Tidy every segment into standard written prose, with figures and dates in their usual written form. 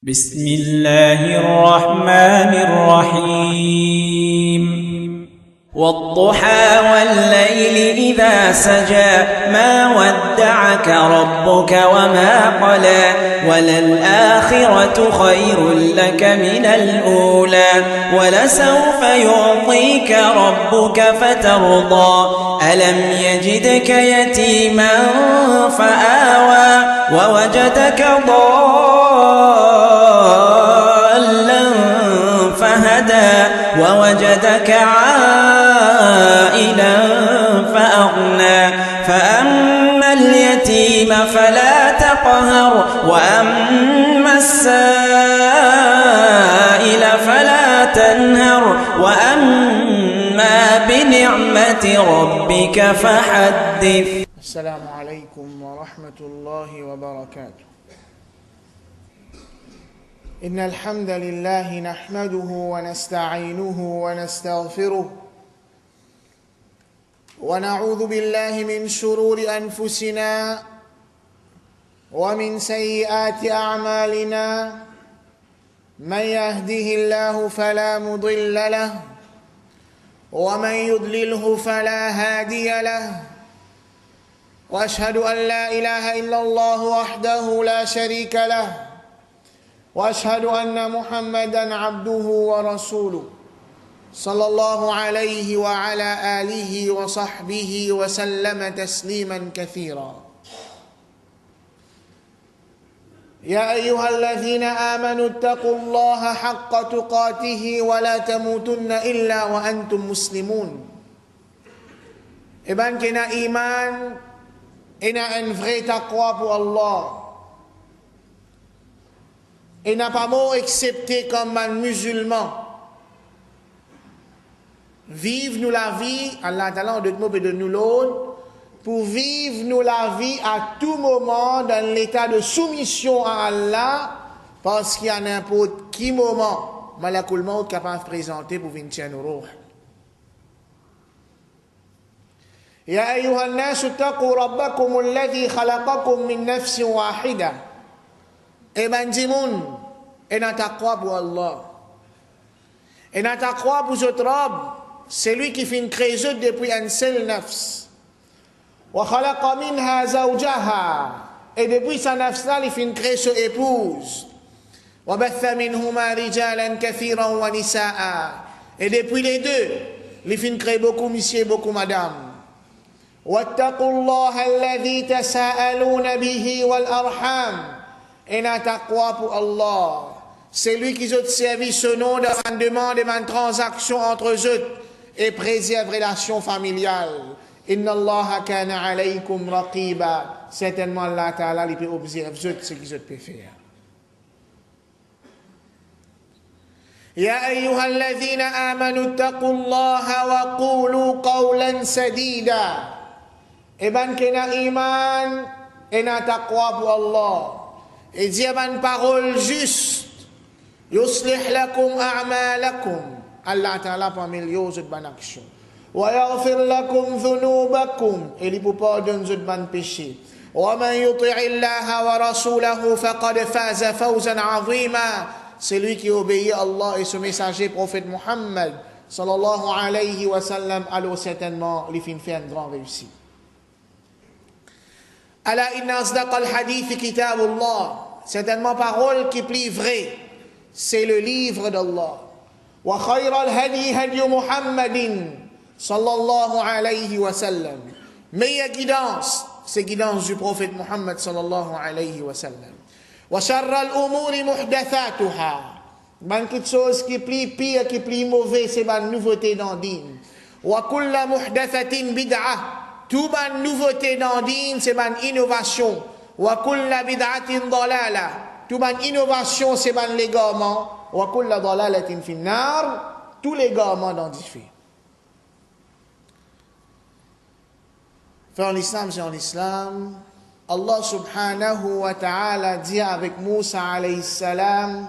بسم الله الرحمن الرحيم والضحى والليل إذا سجى ما ودعك ربك وما قلى وللآخرة خير لك من الأولى ولسوف يعطيك ربك فترضى ألم يجدك يتيما فآوى ووجدك ضالا فهدى ووجدك عائلا فأغنى فأما اليتيم فلا تقهر وأما السائل فلا تنهر وأما بنعمة ربك فحدث. السلام عليكم ورحمة الله وبركاته. إن الحمد لله نحمده ونستعينه ونستغفره ونعوذ بالله من شرور أنفسنا ومن سيئات أعمالنا من يهده الله فلا مضل له ومن يضلله فلا هادي له وأشهد أن لا إله إلا الله وحده لا شريك له وأشهد أن محمدًا عبده ورسوله صلى الله عليه وعلى آله وصحبه وسلم تسليمًا كثيرًا. يا أيها الذين آمنوا اتقوا الله حق تقاته ولا تموتن إلا وأنتم مسلمون. Eh bien, qu'on a iman, on a un vrai taqwa pour Allah. Et n'a pas mot accepté comme un musulman. Vive nous la vie, Allah Ta'ala de nous et de nous l'autre, pour vivre nous la vie à tout moment dans l'état de soumission à Allah, parce qu'il y a n'importe qui moment, Malakul Maut capable de présenter pour venir nous roh. يا أيها الناس اتقوا ربكم الذي خلقكم من نفس واحدة. Et ben dimoun, et n'a taqwa pour Allah. Et n'a taqwa pour votre robe, c'est lui qui fait une création depuis un seul nafs. Wa khalaqa minha zawjaha. Et depuis sa nafs là, il fait une création épouse. Wa batha minhuma rijalan kathiran wa nisaa. Et depuis les deux, il fait une créer beaucoup monsieur, beaucoup madame. Wattaqullaha alladhi tasaaluna bihi wal arham. Et n'a taqwa pour Allah. C'est lui qui a servi ce nom de demande et de transaction entre eux et préserve relation familiale. Inna Allah kana alaykum raqiba. Certainement Allah Ta'ala il peut observer ce qu'ils peuvent faire. Ya ayyuha alladhina amanu ittaqullaha wa qulu qawlan sadida. Et ben kena iman et n'a taqwa pour Allah. Et dire une parole juste. Yuslih lakum a'malakum. Allah Ta'ala parmi les autres bonnes actions. Wa yaghfir lakum dhunubakum. Et il vous pardonne les bonnes péchés. Wa man yuti'i Allah wa rasulahu faqad faza fawzan 'azima. C'est lui qui obéit à Allah et son messager prophète Muhammad sallallahu alayhi wa sallam, alors certainement il fait une grande réussite. Ala inna asdaqal hadith kitabullah. Certainement parole qui plie vrai, c'est le livre d'Allah. Wa khayral hadi hadi Muhammadin sallallahu alayhi wa sallam. Meilleure guidance, c'est guidance du prophète Muhammad sallallahu alayhi wa sallam. Wa sharral umuri muhdathatuha. Ben toute chose qui plie pire, qui plie mauvais, c'est ban nouveauté dans din. Wa kulla muhdathatin bid'ah. Tout ban nouveauté dans din, c'est ban innovation. Wa kulla bid'atin dalala. Tout ban innovation, c'est ban l'égarement. Wa kulla dalalatin finnar. Tous les égarements dans l'enfer. En l'islam, c'est en l'islam. Allah subhanahu wa ta'ala dit avec Moussa alayhi salam.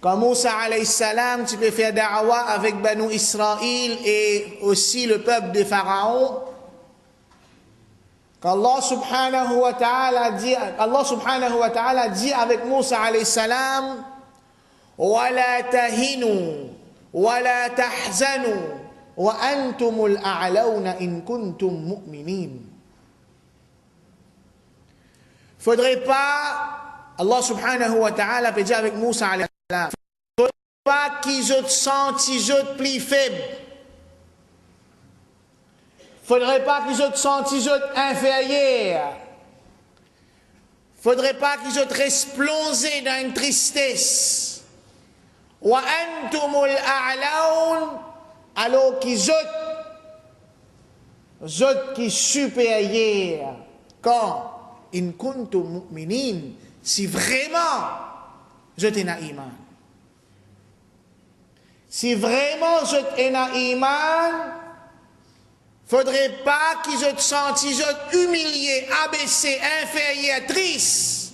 Quand Moussa alayhi salam, tu peux faire da'wa avec Banu Israël et aussi le peuple de Pharaon. qu'Allah subhanahu wa ta'ala dit avec Moussa alayhi salam, وَلَا تَهِنُوا وَلَا تَحْزَنُوا وَأَنْتُمُ الْأَعْلَوْنَ إِن كُنتُم مُؤْمِنِينَ. Faudrait pas, Allah subhanahu wa ta'ala peut dire avec Moussa alayhi salam, faudrait pas qu'ils se sentent plus faibles. Faudrait pas qu'ils se sentent inférieurs. Faudrait pas qu'ils se restent plongés dans une tristesse. Wa antumul a'laun, alors qu'ils autres qui supérieurs. Quand in kuntum mu'minin, si vraiment je t'ai na iman. Si vraiment je t'ai na iman, faudrait pas qu'ils se sentent humiliés, abaissés, inférieurs, tristes.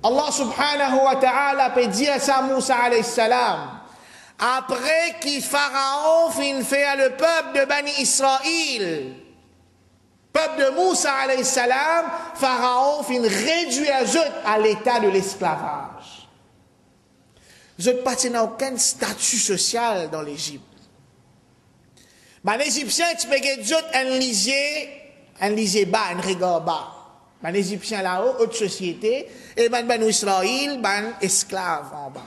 Allah subhanahu wa ta'ala peut dire ça à Moussa alayhi salam. Après que Pharaon fin fait le peuple de Bani Israël, peuple de Moussa alayhi salam, Pharaon fin réduire à l'état de l'esclavage. Je ne partais dans aucun statut social dans l'Égypte. Les Égyptiens, tu peux dire un lisier bas, un regard bas. Les Égyptiens là-haut, haute société, et Bani Israël, esclaves en bas.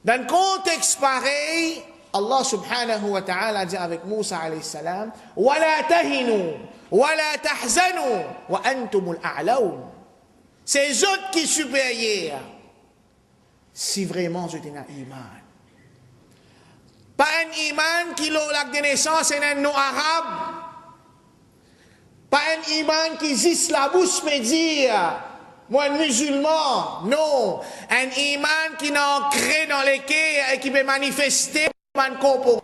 Dans le contexte pareil, Allah subhanahu wa ta'ala dit avec Moussa alayhi salam, وَلَا تَهِنُوا وَلَا تَحْزَنُوا وَأَنْتُمُ الْأَعْلَوْنَ. C'est eux qui sont supérieurs. Si vraiment je t'ai un iman. Pas un iman qui a l'acte de naissance et un nom arabe. Pas un iman qui existe la bouche mais dire, moi musulman, non. Un iman qui est ancré dans les quais et qui peut manifester un comportement.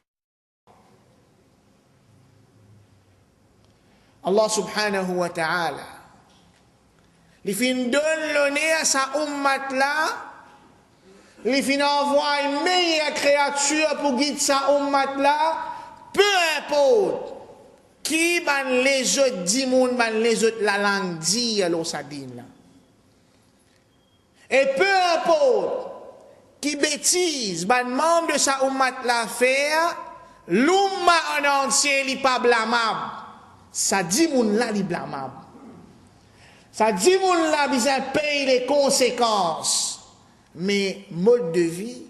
Allah subhanahu wa ta'ala, il fin donne le nez à sa ummat là, il fin envoie une meilleure créature pour guider sa ummat là, peu importe qui ban les autres dit moun, ban les autres la langue dit alors ça dit là. Et peu importe qui bêtise ban membre de sa ummat la faire, l'umma en entier li pas blâmable. Ça dit moun là li blâmable. Ça dit moun là besoin payer les conséquences. Mais mode de vie,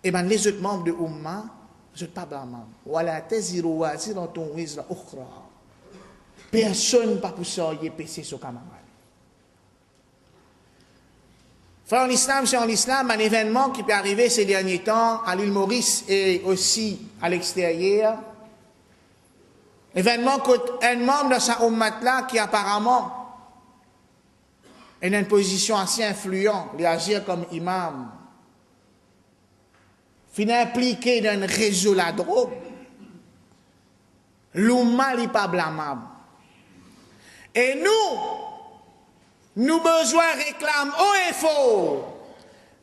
et ben les autres membres de umma, je ne pas blâmable. Wala taziru waziratun wizra ukhra. Personne pas pour ça y péché sur camarade. Frère en islam, c'est en islam un événement qui peut arriver ces derniers temps à l'île Maurice et aussi à l'extérieur. Événement qu'un membre de sa ummat là qui apparemment est dans une position assez influente, il agit comme imam, fin impliqué dans un réseau de la drogue, l'umma n'est pas blâmable. Et nous besoin réclame haut et fort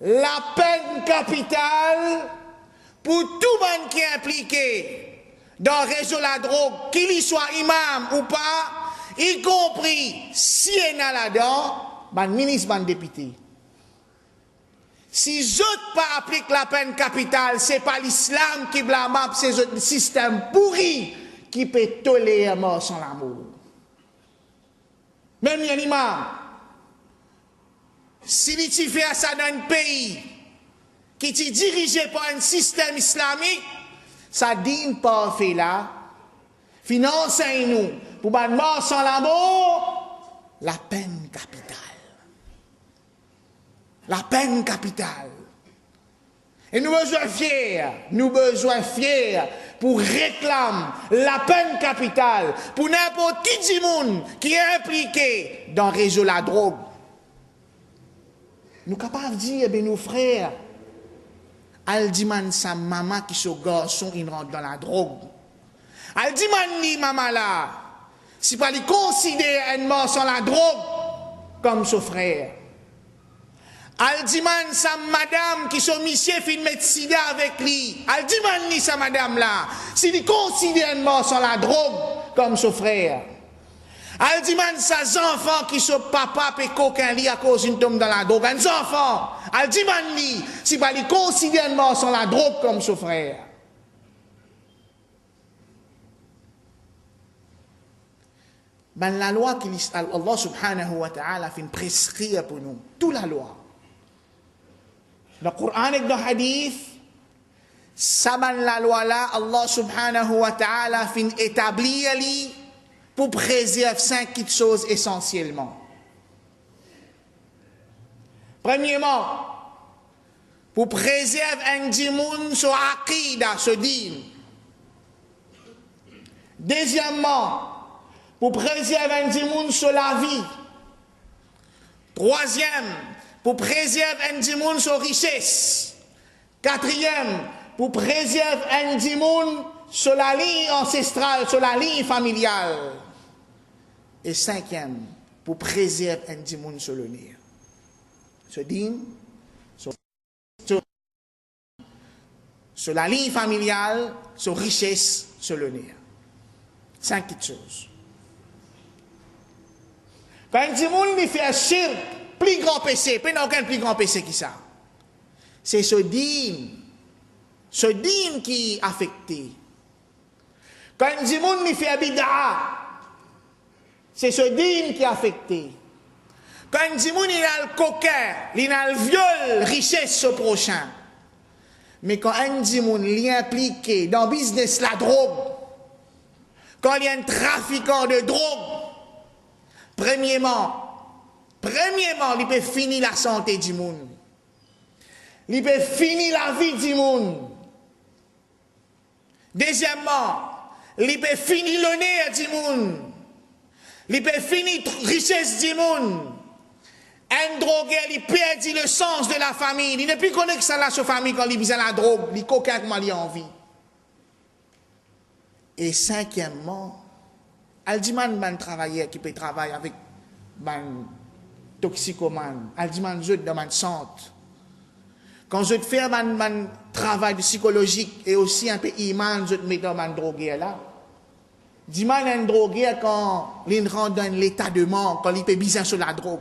la peine capitale pour tout le monde qui est impliqué dans le réseau de la drogue, qu'il soit imam ou pas, y compris si il y a là-dedans, ban ministre, ban député. Si autres pas appliquent la peine capitale, c'est pas l'islam qui blâmable, c'est le système pourri qui peut tolérer la mort sans l'amour. Même un imam, si tu fais ça dans un pays qui est dirigé par un système islamique, ça dit pas fait là, financez-nous pour ban mort sans l'amour, la peine capitale. La peine capitale. Et nous besoin fiers pour réclamer la peine capitale pour n'importe qui monde qui est impliqué dans le réseau de la drogue. Nous sommes capables de dire, nos frères, Aldiman sa maman qui sont garçon, il rentre dans la drogue. Aldiman ni maman là, si pas lui considère un mort sans la drogue comme son frère. Aldiman sa madame qui sont monsieur fin médecine avec lui. Aldiman ni sa madame là, si lui considère un mort sans la drogue comme son frère. Elle dit, man, ça, enfants qui sont papa et coquin li à cause d'une tombe dans la drogue. Un enfant. Elle dit, man, li, si pas les considérément sont la drogue comme son frère. Ben, la loi qu'Allah subhanahu wa ta'ala fait prescrire pour nous, toute la loi. Dans le Coran et dans le Hadith, ça, ben, la loi là, Allah subhanahu wa ta'ala fait établir pour préserver 5 choses essentiellement. Premièrement, pour préserver un dimoun sur aqida, ce din. Deuxièmement, pour préserver un dimoun sur la vie. Troisième, pour préserver un dimoun sur richesse. Quatrième, pour préserver un dimoun sur la ligne ancestrale, sur la ligne familiale. Et cinquième, pour préserver un dimoun sur le nez. Ce din, sur la ligne familiale, sur richesse, sur le nez. 5 choses. Quand un dimoun lui fait un shirk, plus grand péché, il n'y a aucun plus grand péché qui ça. C'est ce din qui est affecté. Quand un dimoun lui fait un bid'a, c'est ce din qui est affecté. Quand un dimoun il a le coquin, il a le viol, richesse au prochain. Mais quand un dimoun il est impliqué dans le business, la drogue, quand il y a un trafiquant de drogue, premièrement, il peut finir la santé du monde. Il peut finir la vie du monde. Deuxièmement, il peut finir l'honneur du monde. Il peut finir la richesse du monde. Un drogué, il perd le sens de la famille. Il n'est plus connu que ça là, sa famille, quand il vise la drogue. Il coquin comment il a envie. Et cinquièmement, il dit man travailleur qui peut travailler avec man toxicomane. Il dit man je dans man santé. Quand je fais man travail psychologique et aussi un peu iman, je mets dans man drogué là. Dit man un drogué quand il rentre dans l'état de mort, quand il peut bizarre sur la drogue.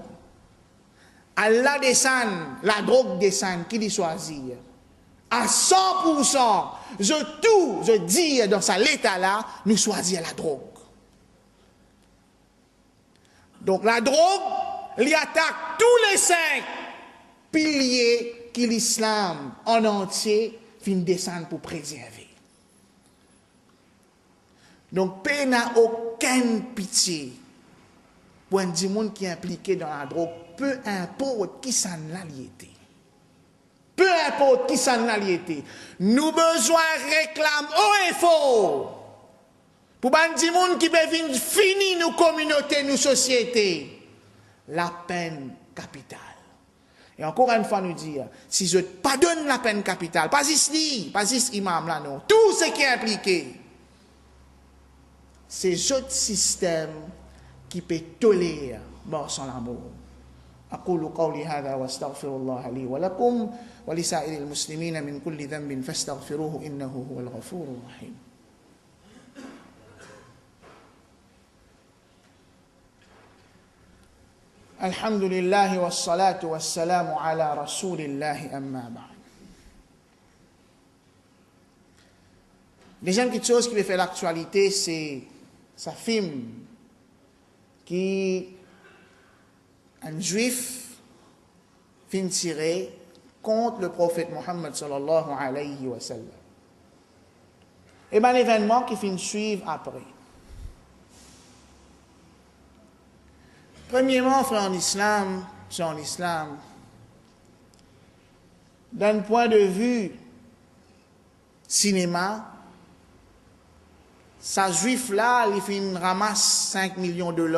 Allah descend, la drogue descend, qui il choisit. À 100%, je dis dans cet état-là, nous choisir la drogue. Donc la drogue, il attaque tous les 5 piliers que l'islam en entier fin descendre pour préserver. Donc, paix n'a aucune pitié pour un monde qui est impliqué dans la drogue, peu importe qui s'en a lié. Peu importe qui s'en a lié. Nous besoin réclame haut et fort pour un monde qui peut venir finir nos communautés, nos sociétés, la peine capitale. Et encore une fois, nous dire, si je pardonne la peine capitale, pas ici, pas ici, imam là, non, tout ce qui est impliqué, c'est ce système qui peut tolérer mort sans l'amour. أقول قولي هذا واستغفر الله لي ولكم ولسائر المسلمين من كل ذنب فاستغفروه إنه هو الغفور الرحيم. الحمد لله والصلاة والسلام على رسول الله أما بعد. Deuxième petite chose qui fait l'actualité, c'est sa film qui un juif fin tiré contre le prophète Mohammed sallallahu alayhi wa sallam. Et bien l'événement qui fin suivre après. Premièrement, frère en islam, d'un point de vue cinéma, sa juif là, il fin ramasse 5 millions de $.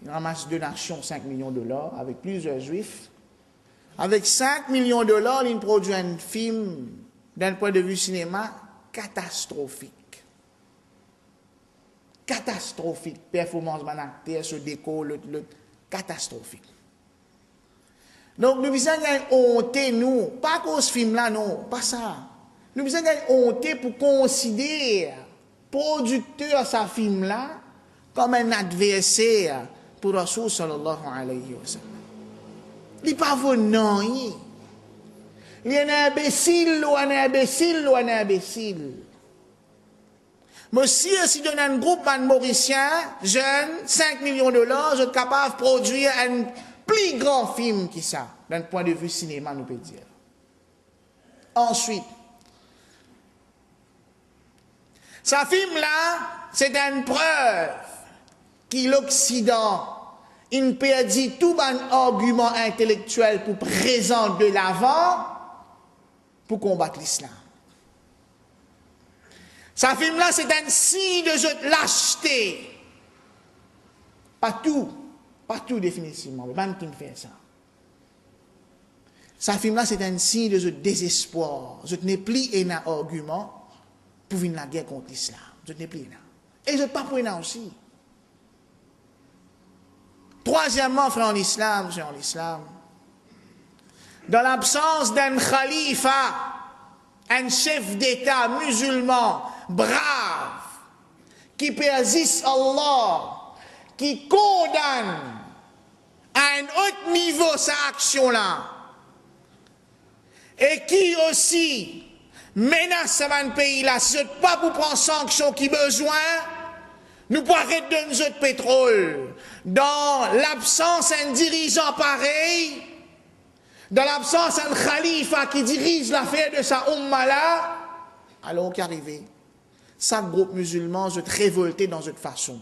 Il ramasse 2 nations 5 millions de $, avec plusieurs juifs. Avec 5 millions de $, il produit un film, d'un point de vue cinéma, catastrophique. Catastrophique. Performance d'un acteur, ce déco, catastrophique. Donc, nous besoin d'une honte, nous, pas cause ce film-là, non, pas ça. Nous besoin d'une honte pour considérer producteur à sa film là comme un adversaire pour Rasoul sallallahu alayhi wa sallam. Il pas non, il est un imbécile ou un imbécile ou un imbécile. Monsieur, si donne un groupe de Mauricien, jeune, 5 millions de dollars, je suis capable de produire un plus grand film que ça, d'un point de vue cinéma, nous peut dire. Ensuite, ce film-là, c'est une preuve que l'Occident, il perdit tout un argument intellectuel pour présenter de l'avant pour combattre l'islam. Ce film-là, c'est un signe de lâcheté. Pas tout définitivement, mais même qui me fait ça. Ce film-là, c'est un signe de désespoir. Je n'ai plus un argument pour venir la guerre contre l'islam. Je n'ai plus un. Et je ne pas pour un aussi. Troisièmement, frère en islam, dans l'absence d'un khalifa, un chef d'État musulman, brave, qui persiste Allah, qui condamne à un haut niveau sa action-là, et qui aussi menace un pays-là, si ce n'est pas pour prendre sanction qui besoin, nous pourrons arrêter de notre pétrole. Dans l'absence d'un dirigeant pareil, dans l'absence d'un khalifa qui dirige l'affaire de sa umma là, alors qu'arrivé, chaque groupe musulman se révolter dans cette façon.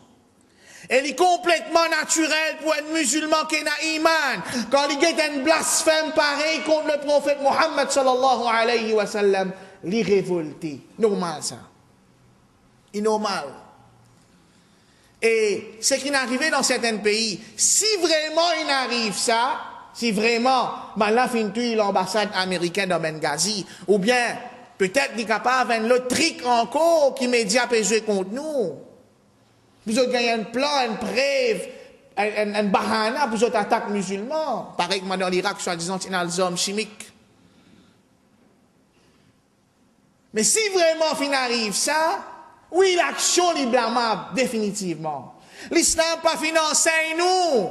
Elle est complètement naturelle pour un musulman qui n'a iman. Quand il y a un blasphème pareil contre le prophète Mohammed sallallahu alayhi wa sallam, il est révolté. Normal ça. C'est normal. Et ce qui est arrivé dans certains pays, si vraiment il arrive ça, si vraiment, là, fin-tu l'ambassade américaine dans Benghazi, ou bien, peut-être qu'il est capable d'un autre trick encore qui média peut jouer contre nous. Vous avez gagné un plan, un preuve, un bahana pour votre attaque musulman. Pareil que dans l'Irak, soi-disant, il y a des armes chimiques. Mais si vraiment il arrive ça, oui, l'action est blâmable, définitivement. L'islam pas financé nous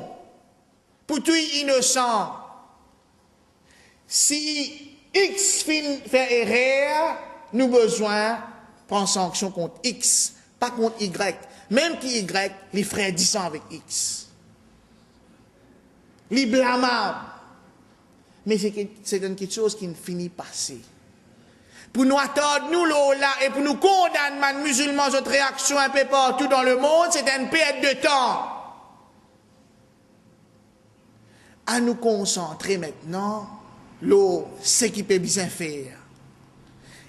pour tout innocent. Si X fait erreur, nous besoin prendre sanction contre X, pas contre Y. Même qui Y, les frères disent avec X. Les blâmables. Mais c'est quelque chose qui ne finit pas passer. Pour nous attendre, nous là, et pour nous condamner, les musulmans, notre réaction un peu partout dans le monde, c'est une perte de temps. À nous concentrer maintenant, ce qui peut bien faire.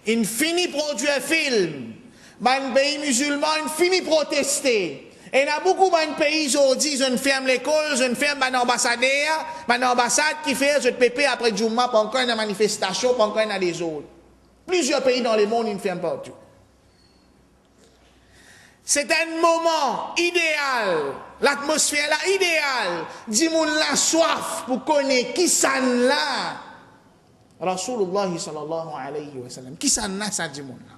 Il finit produire un film. Dans pays musulman, il finit protester. Et il y a beaucoup de pays aujourd'hui, je ferme l'école, je ferme l'ambassade qui fait, je pépé après Jumma, pour encore une manifestation, pour encore une des autres. Plusieurs pays dans le monde, ils ne ferment pas tout. C'est un moment idéal, l'atmosphère là idéale. Dis-moi la soif pour connaître qui ça là. Rasulullah sallallahu alayhi wa sallam. Qui ça là, ça dis-moi là.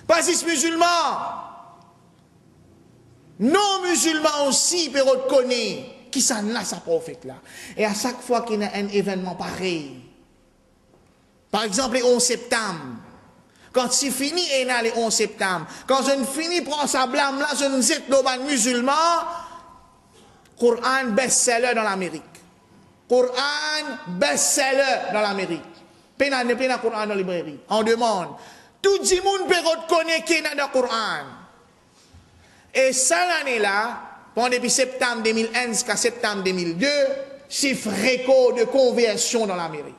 Pas si musulmans. Non musulmans aussi peuvent reconnaître qui ça là, sa prophète là. Et à chaque fois qu'il y a un événement pareil, par exemple, le 11 septembre. Quand c'est fini, et le 11 septembre. Quand je ne finis, prends sa blâme là, je ne sais pas musulman. Coran best-seller dans l'Amérique. Coran best-seller dans l'Amérique. Pena Coran dans la librairie. On demande. Tout le monde peut reconnaître qu'il y a dans le Coran. Et ça l'année-là, depuis septembre 2001 jusqu'à septembre 2002, chiffre record de conversion dans l'Amérique.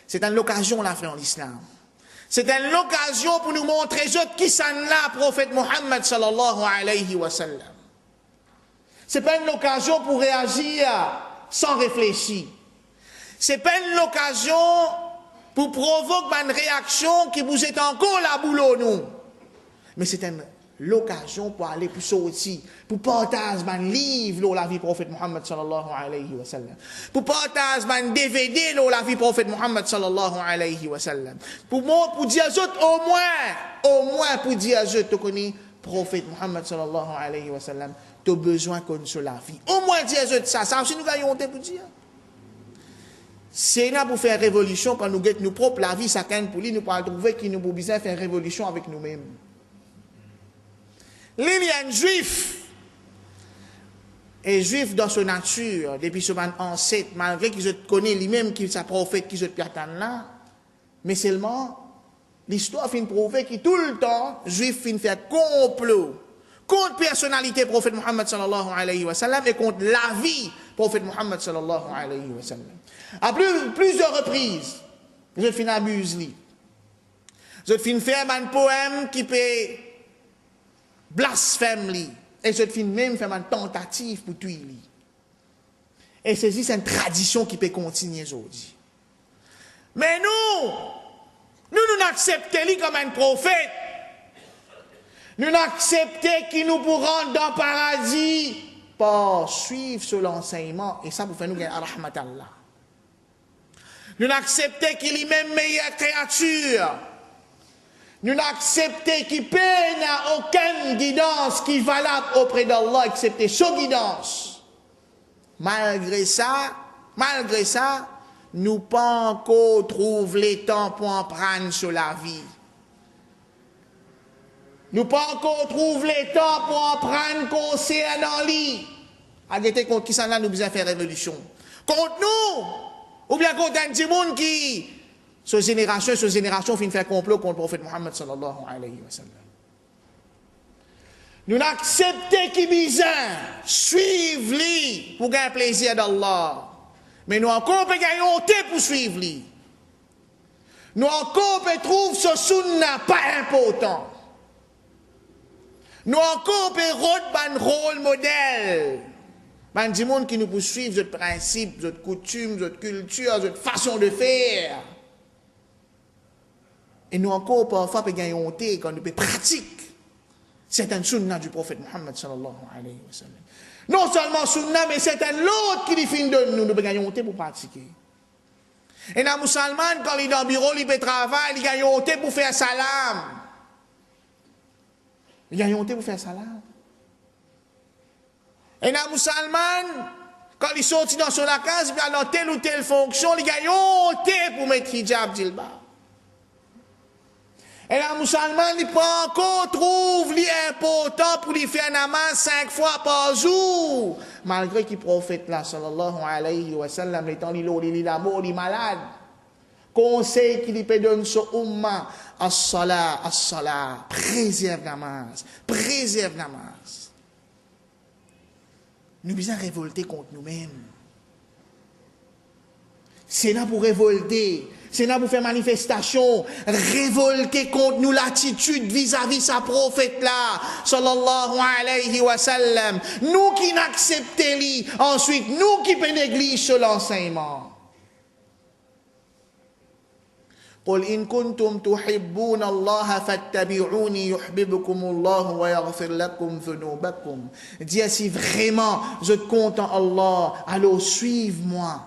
C'est une occasion, là, frère, en l'islam. C'est une occasion pour nous montrer qui s'en a, prophète Mohammed sallallahu alayhi wa sallam. Ce n'est pas une occasion pour réagir sans réfléchir. Ce n'est pas une occasion pour provoquer une réaction qui vous est encore la boulot, nous. Mais c'est une l'occasion pour aller pour sortir, pour partager un livre la vie prophète Muhammad sallallahu alayhi wa sallam, pour partager un DVD la vie prophète Muhammad sallallahu alayhi wa sallam, pour dire aux autres au moins pour dire aux autres tu connais prophète Muhammad sallallahu alayhi wa sallam, tu as besoin qu'on soit la vie, au moins dire aux autres ça aussi nous gagnons pour dire. C'est là pour faire révolution quand nous guettons nous propres la vie ça pour lui nous pas trouver qu'il nous pour besoin faire révolution avec nous-mêmes. Les juifs et juif dans son nature depuis son ancêtre malgré qu'ils connaissent lui-même qui sa prophète qui se pierre là mais seulement l'histoire fin prouver que tout le temps juif fin faire complot contre personnalité prophète Muhammad sallallahu alayhi wa sallam et contre la vie prophète Muhammad sallallahu alayhi wa sallam. À plusieurs reprises, je fin abuse lui. Je fin faire un poème qui peut blasphème lui. Et je fin même faire une tentative pour tuer lui. Et c'est une tradition qui peut continuer aujourd'hui. Mais nous n'acceptons lui comme un prophète. Nous n'acceptons qu'il nous pour rendre dans le paradis par suivre sur l'enseignement. Et ça, vous faites nous gagner rahmatallah. Nous n'acceptons qu'il est même meilleure créature. Nous n'acceptons qu'il peine à aucune guidance qui est valable auprès d'Allah, excepté sa guidance. Malgré ça, nous pas encore trouvé le temps pour en prendre sur la vie. Nous pas encore trouvé le temps pour en prendre conseil dans lui. Arrêtez contre qui ça là nous besoin faire révolution. Contre nous, ou bien contre un petit monde qui, sur génération, fin faire complot contre le prophète Muhammad sallallahu alayhi wa sallam. Nous n'acceptons qu'il besoin suivre lui pour gagner plaisir d'Allah. Mais nous encore peut gagner honte pour suivre lui. Nous encore peut trouver ce sunna pas important. Nous encore peut rôder un rôle modèle. Ben, du monde qui nous poursuivent, notre principe, notre coutume, notre culture, notre façon de faire. Et nous encore, parfois, peut gagner honte quand nous peut pratiquer certaines sunna du prophète Muhammad sallallahu alayhi wa sallam. Non seulement sunna, mais certaines l'autre qui définit de nous, nous peut gagner honte pour pratiquer. Et dans les musulmans, quand il est dans le bureau, il peut travailler, il gagne honte pour faire salam. Il gagne honte pour faire salam. Et dans les musulmans, quand ils sortent dans son case, dans telle ou telle fonction, ils gagnent honte pour mettre hijab djilbab. Et dans les musulmans, ils pas encore trouvent l'important pour lui faire namaz 5 fois par jour. Malgré qu'il prophète là, sallallahu alayhi wa sallam, les temps, il la mort, il est malade. Conseil qu'il peut donner sur umma, as-salat, préserve namaz, préserve namaz. Nous devons révolter contre nous-mêmes. C'est là pour révolter. C'est là pour faire manifestation. Révolter contre nous l'attitude vis-à-vis sa prophète là. Sallallahu alayhi wa sallam. Nous qui n'acceptons lui. Ensuite, nous qui négligeons l'enseignement. قل إن كنتم تحبون الله فاتبعوني يحببكم الله ويغفر لكم ذنوبكم. Dis si vraiment je compte en Allah, alors suive-moi.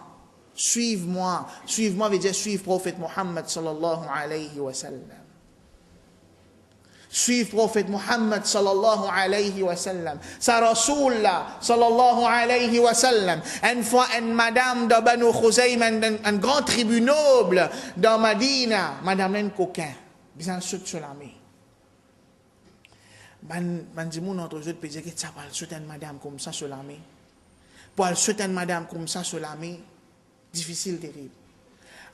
Suive-moi. Suive-moi veut dire suivre prophète Muhammad sallallahu alayhi wa sallam. Suivre prophète Muhammad sallallahu alayhi wa sallam. Sa Rasulullah sallallahu alayhi wa sallam. Une fois, une madame de Banu Khuzaym, un grand tribu noble dans Madina, madame d'un coquin, bien sûr sur l'armée. Ben dis mon entre eux peut dire que ça va soutenir une madame comme ça sur l'armée. Pour soutenir une madame comme ça sur l'armée, difficile, terrible.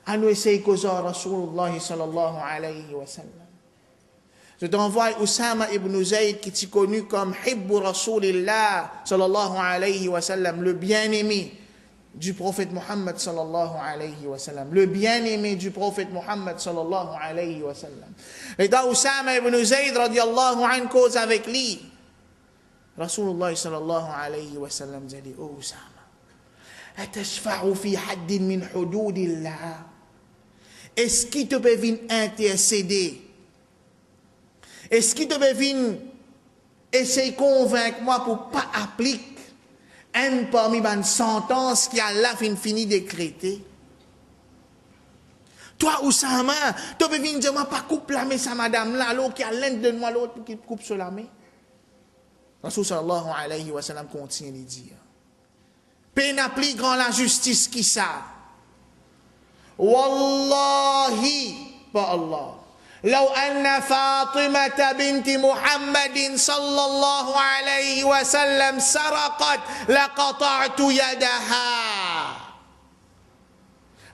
À nous essayer causer Rasulullah sallallahu alayhi wa sallam. Je t'envoie Oussama ibn Zayd qui est connu comme Hibbu Rasulillah sallallahu alayhi wa sallam, le bien-aimé du prophète Muhammad sallallahu alayhi wa sallam. Le bien-aimé du prophète Muhammad sallallahu alayhi wa sallam. Et dans Oussama ibn Zayd radiallahu anhu cause avec lui. Rasulullah sallallahu alayhi wa sallam dit, oh Oussama, atashfa'u fi haddin min hududillah. Est-ce qu'il te peut venir intercéder? Est-ce qu'il te peut venir essaye de convaincre moi pour pas appliquer une parmi les sentences qui a là fini décrétée. Toi, Oussama, tu peux venir dire, moi, pas coupe la main, ça, madame, là, l'autre qui a l'un de moi, l'autre qui coupe sur la main. Rasul sallallahu alayhi wa sallam continue de dire, paix n'a plus grand la justice qui ça. Wallahi, pas Allah. لو أن فاطمة بنت محمد صلى الله عليه وسلم سرقت لقطعت يدها.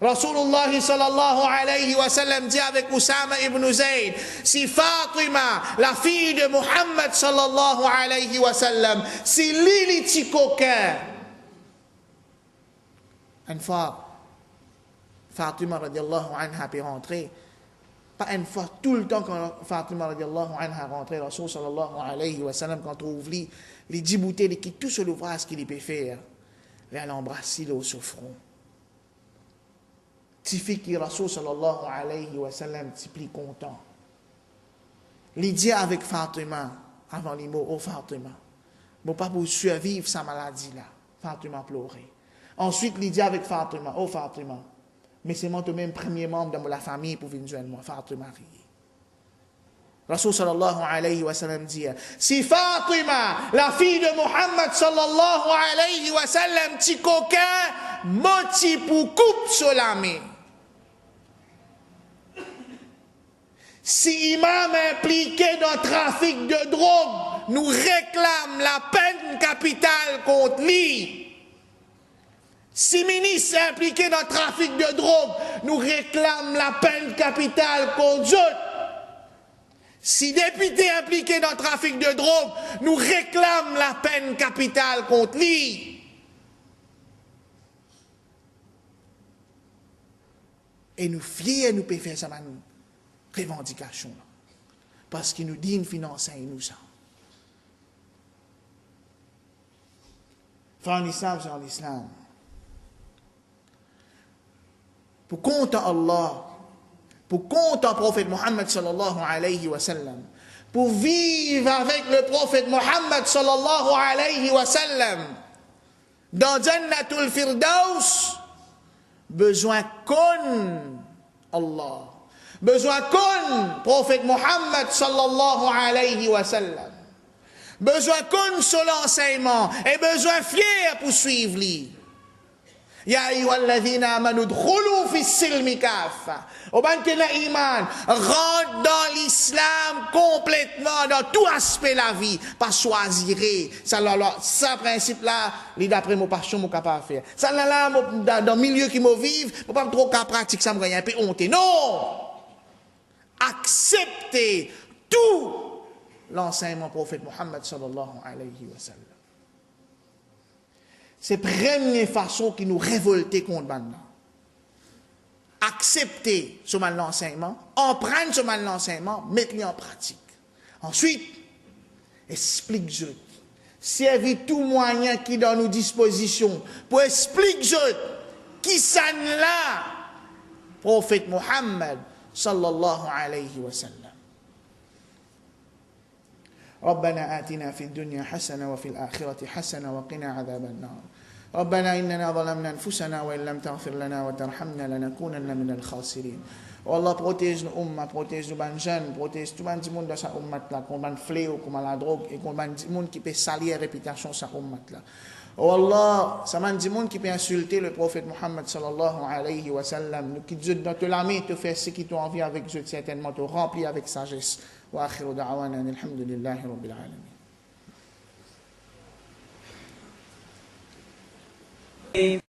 Rasulullah sallallahu alayhi wa sallam dit avec Oussama ibn Zayd, si Fatima, la fille de Muhammad sallallahu alayhi wa sallam, si Lili Tikoka, une fois, Fatima radiallahu anha peut rentrer, pas une fois, tout le temps quand Fatima radiallahu anha rentrait, Rasul sallallahu alayhi wa sallam, quand on ouvre les 10 bouteilles, les quitte tout sur l'ouvrage qu'il peut faire, elle embrasse le au front. Tifi qui Rasul sallallahu alayhi wa sallam t'y plus content. Il dit avec Fatima, avant les mots, oh Fatima, bon pas pour survivre sa maladie là. Fatima pleurait. Ensuite, il dit avec Fatima, oh Fatima, mais c'est moi même premier membre de la famille pour venir joindre moi, Fatima riait. Rasul sallallahu alayhi wa sallam dit, si Fatima, la fille de Muhammad sallallahu alayhi wa sallam, t'y coquin, moti pour coupe sur la main. Si imam impliqué dans le trafic de drogue nous réclame la peine capitale contre lui, si ministre impliqué dans le trafic de drogue nous réclame la peine capitale contre eux, si député impliqué dans le trafic de drogue nous réclame la peine capitale contre lui, et nous fiers, nous pouvons faire ça maintenant. Revendication parce qu'il nous dit une finance et nous ça. Frère en islam, c'est en islam. Pour compter Allah, pour compter le prophète Mohammed sallallahu alayhi wa sallam, pour vivre avec le prophète Mohammed sallallahu alayhi wa sallam dans Jannatul Firdaus, besoin qu'on Allah. Besoin qu'on prophète Mohammed sallallahu alayhi wa sallam. Besoin qu'on sur l'enseignement et besoin fier pour suivre lui. Ya ayyuhalladhina amanu dkhulu fi silmi kaffa. Au ban que l'iman rentre dans l'islam complètement dans tout aspect de la vie, pas choisir ça principe là, d'après mon passion mon capable faire. Ça là dans milieu qui me vive, pas trop capable pratique ça me rien peu honte. Non! Accepter tout l'enseignement prophète Mohammed sallallahu alayhi wa sallam. C'est la première façon qui nous révolter contre maintenant. Accepter ce mal l'enseignement, emprunter ce mal l'enseignement, mettre-le en pratique. Ensuite, explique-je. Servir tout moyen qui est dans nos dispositions pour expliquer qui ça là, prophète Mohammed صلى الله عليه وسلم. ربنا آتنا في الدنيا حسنة وفي الآخرة حسنة وقنا عذاب النار. ربنا إننا ظلمنا أنفسنا وإن لم تغفر لنا وترحمنا لنكونن من الخاسرين. والله protège nos umma, protège nos jeunes, protège tout le monde dans sa ummat là, qu'on ban fléau comme la drogue et qu'on ban monde qui peut salir la réputation sa ummat là. Oh Allah, ça m'a dit monde qui peut insulter le prophète Mohammed sallallahu alayhi wa sallam, qui Dieu dans te l'ami te fait ce qui t'ont envie avec Dieu, certainement te remplit avec sagesse. Wa akhiru da'wana alhamdulillahi rabbil alamin.